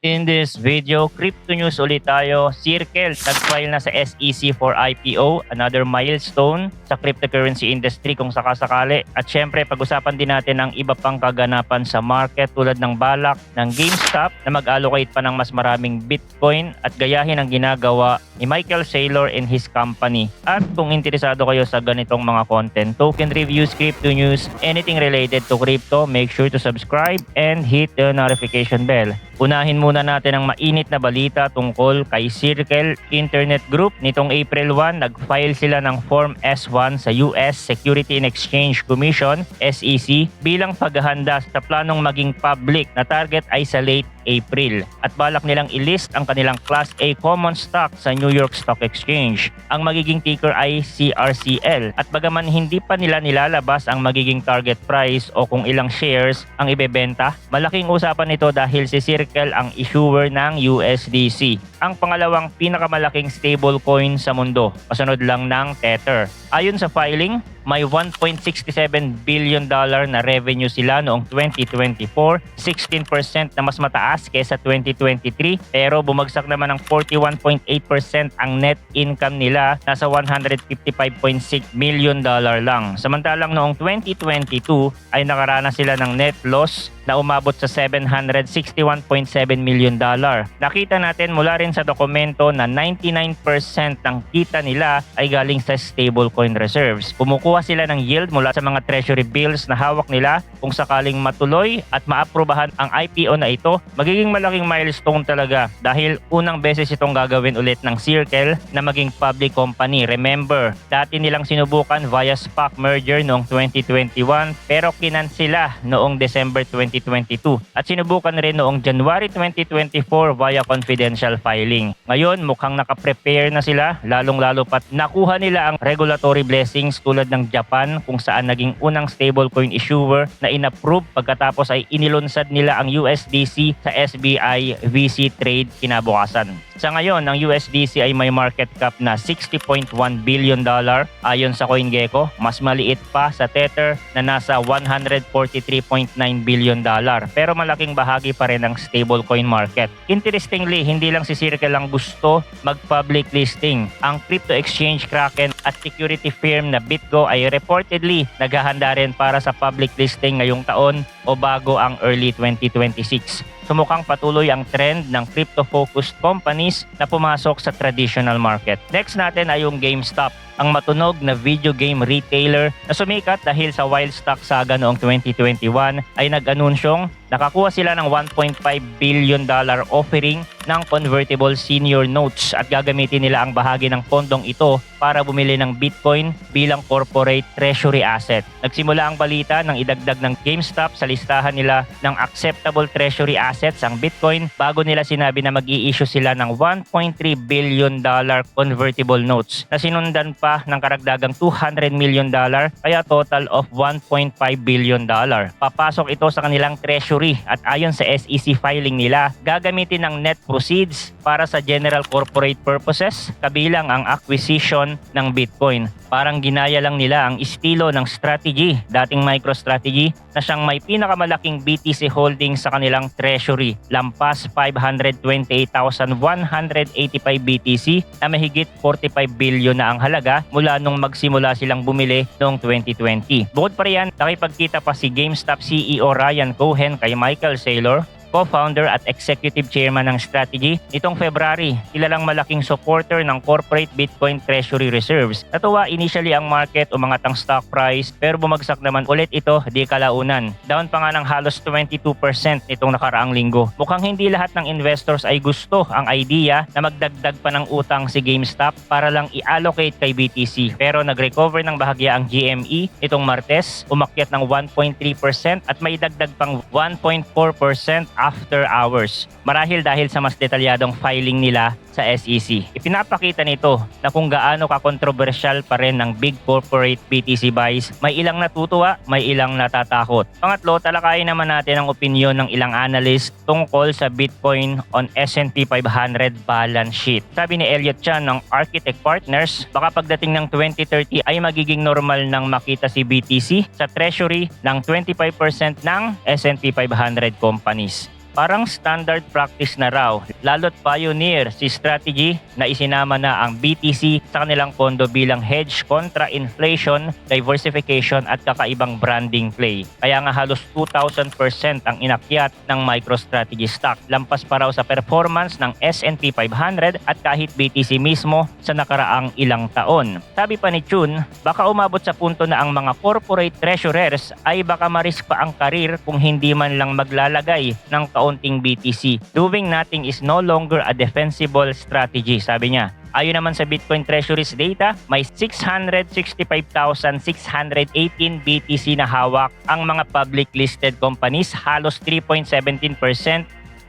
In this video, crypto news ulit tayo. Circle, nag-file na sa SEC for IPO, another milestone sa cryptocurrency industry kung sakasakali. At syempre, pag-usapan din natin ang iba pang kaganapan sa market tulad ng balak ng GameStop na mag-allocate pa ng mas maraming Bitcoin at gayahin ang ginagawa ni Michael Saylor and his company. At kung interesado kayo sa ganitong mga content, token reviews, crypto news, anything related to crypto, make sure to subscribe and hit the notification bell. Unahin muna natin ang mainit na balita tungkol kay Circle Internet Group. Nitong April 1, nag-file sila ng Form S-1 sa US Security and Exchange Commission, SEC, bilang paghahanda sa planong maging public na target ay sa late April. At balak nilang i-list ang kanilang Class A common stock sa New York Stock Exchange. Ang magiging ticker ay CRCL. At bagaman hindi pa nila nilalabas ang magiging target price o kung ilang shares ang ibebenta, malaking usapan nito dahil si Circle ang issuer ng USDC, ang pangalawang pinakamalaking stablecoin sa mundo, kasunod lang ng Tether. Ayon sa filing, may $1.67 billion na revenue sila noong 2024, 16% na mas mataas kaysa 2023, pero bumagsak naman ng 41.8% ang net income nila, nasa $155.6 million lang. Samantalang noong 2022 ay nakaranas sila ng net loss na umabot sa $761.7 million. Nakita natin mula rin sa dokumento na 99% ng kita nila ay galing sa stablecoin reserves. Kumukuha sila ng yield mula sa mga treasury bills na hawak nila. Kung sakaling matuloy at maaprubahan ang IPO na ito, magiging malaking milestone talaga dahil unang beses itong gagawin ulit ng Circle na maging public company. Remember, dati nilang sinubukan via SPAC merger noong 2021 pero kinansela noong December 2022 at sinubukan rin noong January 2024 via confidential filing. Ngayon, mukhang nakaprepare na sila, lalong-lalo pat nakuha nila ang regulatory blessings tulad ng Japan kung saan naging unang stablecoin issuer na inapprove pagkatapos ay inilunsad nila ang USDC sa SBI VC Trade kinabukasan. Sa ngayon, ang USDC ay may market cap na $60.1 billion ayon sa CoinGecko, mas maliit pa sa Tether na nasa $143.9 billion, pero malaking bahagi pa rin ng stablecoin market. Interestingly, hindi lang si Circle ang gusto mag-public listing. Ang crypto exchange Kraken at security firm na BitGo ay reportedly naghahanda rin para sa public listing ngayong taon o bago ang early 2026. Sumukhang patuloy ang trend ng crypto-focused companies na pumasok sa traditional market. Next natin ay yung GameStop, ang matunog na video game retailer na sumikat dahil sa wild stock saga noong 2021 ay nag-anunsyong nakakuha sila ng $1.5 billion offering ng convertible senior notes at gagamitin nila ang bahagi ng pondong ito para bumili ng Bitcoin bilang corporate treasury asset. Nagsimula ang balita nang idagdag ng GameStop sa listahan nila ng acceptable treasury assets ang Bitcoin bago nila sinabi na mag-i-issue sila ng $1.3 billion convertible notes na sinundan pa ng karagdagang $200 million kaya total of $1.5 billion. Papasok ito sa kanilang treasury at ayon sa SEC filing nila, gagamitin ng net proceeds para sa general corporate purposes kabilang ang acquisition ng Bitcoin. Parang ginaya lang nila ang estilo ng Strategy, dating MicroStrategy, na siyang may pinakamalaking BTC holding sa kanilang treasury, lampas 528,185 BTC na mahigit 45 billion na ang halaga mula nung magsimula silang bumili noong 2020. Bukod pa riyan, nakipagkita pa si GameStop CEO Ryan Cohen kay Michael Saylor, co-founder at executive chairman ng Strategy, nitong February. Kilalang malaking supporter ng corporate Bitcoin treasury reserves. Natuwa initially ang market, umangat ang stock price, pero bumagsak naman ulit ito di kalaunan. Down pa nga ng halos 22% nitong nakaraang linggo. Mukhang hindi lahat ng investors ay gusto ang idea na magdagdag pa ng utang si GameStop para lang i-allocate kay BTC. Pero nag-recover ng bahagya ang GME nitong Martes, umakyat ng 1.3% at may dagdag pang 1.4% after hours. Marahil dahil sa mas detalyadong filing nila sa SEC. Ipinapakita nito na kung gaano ka-controversial pa rin ng big corporate BTC buys. May ilang natutuwa, may ilang natatakot. Pangatlo, talakayin naman natin ang opinyon ng ilang analyst tungkol sa Bitcoin on S&P 500 balance sheet. Sabi ni Elliot Chan ng Architect Partners, baka pagdating ng 2030 ay magiging normal nang makita si BTC sa treasury ng 25% ng S&P 500 companies. Parang standard practice na raw, lalo't pioneer si strategy na isinama na ang BTC sa kanilang pondo bilang hedge kontra inflation, diversification at kakaibang branding play. Kaya nga halos 2,000% ang inakyat ng MicroStrategy stock. Lampas pa raw sa performance ng S&P 500 at kahit BTC mismo sa nakaraang ilang taon. Sabi pa ni Chun, baka umabot sa punto na ang mga corporate treasurers ay baka marisk pa ang karir kung hindi man lang maglalagay ng kaunting BTC. Doing nothing is no longer a defensible strategy, sabi niya. Ayon naman sa Bitcoin Treasuries data, may 665,618 BTC na hawak ang mga public listed companies, halos 3.17%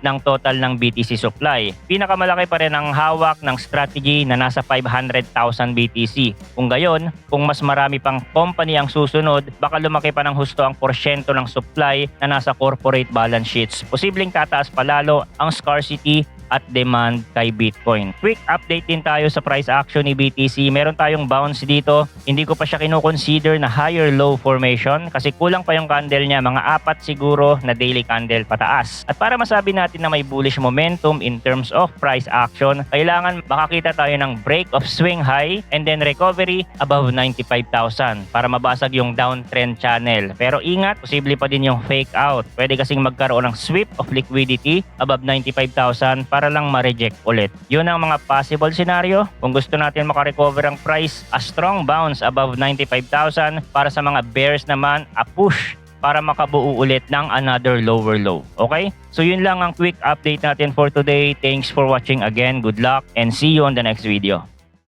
ng total ng BTC supply. Pinakamalaki pa rin ang hawak ng strategy na nasa 500,000 BTC. Kung gayon, kung mas marami pang company ang susunod, baka lumaki pa ng husto ang porsyento ng supply na nasa corporate balance sheets. Posibleng tataas palalo ang scarcity at demand kay Bitcoin. Quick update din tayo sa price action ni BTC. Meron tayong bounce dito. Hindi ko pa siya kino-consider na higher low formation kasi kulang pa yung candle niya. Mga 4 siguro na daily candle pataas. At para masabi natin na may bullish momentum in terms of price action, kailangan makakita tayo ng break of swing high and then recovery above 95,000 para mabasag yung downtrend channel. Pero ingat, posible pa din yung fake out. Pwede kasing magkaroon ng sweep of liquidity above 95,000 para lang ma-reject ulit. Yun ang mga possible scenario. Kung gusto natin makarecover ang price, a strong bounce above 95,000. Para sa mga bears naman, a push para makabuo ulit ng another lower low. Okay? So yun lang ang quick update natin for today. Thanks for watching again. Good luck and see you on the next video.